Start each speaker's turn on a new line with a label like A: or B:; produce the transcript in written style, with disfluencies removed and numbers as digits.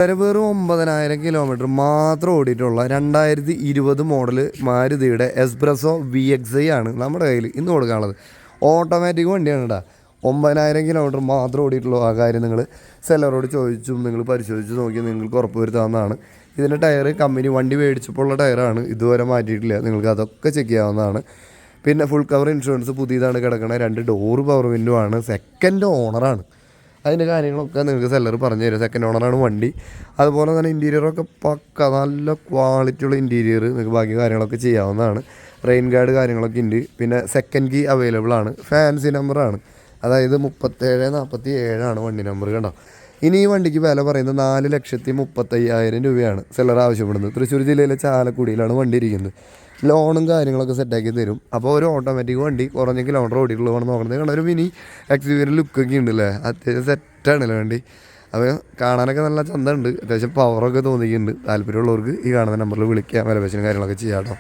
A: വെറും 9,000 കിലോമീറ്റർ മാത്രം ഓടിയിട്ടുള്ള 2020 model മാരുതിയുടെ espresso VXi ആണ് നമ്മുടെ കയ്യിൽ ഇന്ന് കൊടുക്കാനുള്ളത്. ഓട്ടോമാറ്റിക് വണ്ടിയാണ് കേട്ടോ. 9,000 കിലോമീറ്റർ മാത്രം ഓടിയിട്ടുള്ളൂ. ആ കാര്യം നിങ്ങൾ സെല്ലറോട് ചോദിച്ചും നിങ്ങൾ പരിശോധിച്ച് നോക്കി നിങ്ങൾക്ക് ഉറപ്പ് വരുത്താവുന്നതാണ്. ഇതിൻ്റെ ടയർ കമ്പനി വണ്ടി മേടിച്ചപ്പോൾ ഉള്ള ടയറാണ്, ഇതുവരെ മാറ്റിയിട്ടില്ല. നിങ്ങൾക്ക് അതൊക്കെ ചെക്ക് ചെയ്യാവുന്നതാണ്. പിന്നെ ഫുൾ കവർ ഇൻഷുറൻസ് പുതിയതാണ് കിടക്കുന്നത്. 2 ഡോർ പവർ വിൻഡോ ആണ്. സെക്കൻഡ് ഓണറാണ്. അതിൻ്റെ കാര്യങ്ങളൊക്കെ നിങ്ങൾക്ക് സെല്ലർ പറഞ്ഞു തരും. സെക്കൻഡ് ഓണറാണ് വണ്ടി. അതുപോലെ തന്നെ ഇൻറ്റീരിയറൊക്കെ പക്ക നല്ല ക്വാളിറ്റിയുള്ള ഇൻറ്റീരിയർ. നിങ്ങൾക്ക് ബാക്കി കാര്യങ്ങളൊക്കെ ചെയ്യാവുന്നതാണ്. റെയിൻ ഗാർഡ് കാര്യങ്ങളൊക്കെ ഉണ്ട്. പിന്നെ സെക്കൻഡ് കീ അവൈലബിൾ ആണ്. ഫാൻസി നമ്പറാണ്, അതായത് 3747 വണ്ടി നമ്പർ കണ്ടോ. ഇനി ഈ വണ്ടിക്ക് വില പറയുന്നത് 4,35,000 രൂപയാണ് സെല്ലർ ആവശ്യപ്പെടുന്നത്. തൃശ്ശൂർ ജില്ലയിലെ ചാലക്കുടിയിലാണ് വണ്ടി ഇരിക്കുന്നത്. ലോണും കാര്യങ്ങളൊക്കെ സെറ്റാക്കി തരും. അപ്പോൾ ഒരു ഓട്ടോമാറ്റിക് വണ്ടി കുറഞ്ഞ കിലോമീറ്റർ ഓടിയിട്ടുള്ളതാണ് നോക്കുന്നത്. കണ്ട ഒരു മിനി എക്സ്പീരിയൻ ലുക്കൊക്കെ ഉണ്ടല്ലേ, അത്യാവശ്യം സെറ്റാണല്ലേ വണ്ടി. അപ്പോൾ കാണാനൊക്കെ നല്ല ചന്തമുണ്ട്, അത്യാവശ്യം പവറൊക്കെ തോന്നിക്കുന്നുണ്ട്. താല്പര്യമുള്ളവർക്ക് ഈ കാണുന്ന നമ്പറിൽ വിളിക്കാം, വിലപേശലും കാര്യങ്ങളൊക്കെ ചെയ്യാം കേട്ടോ.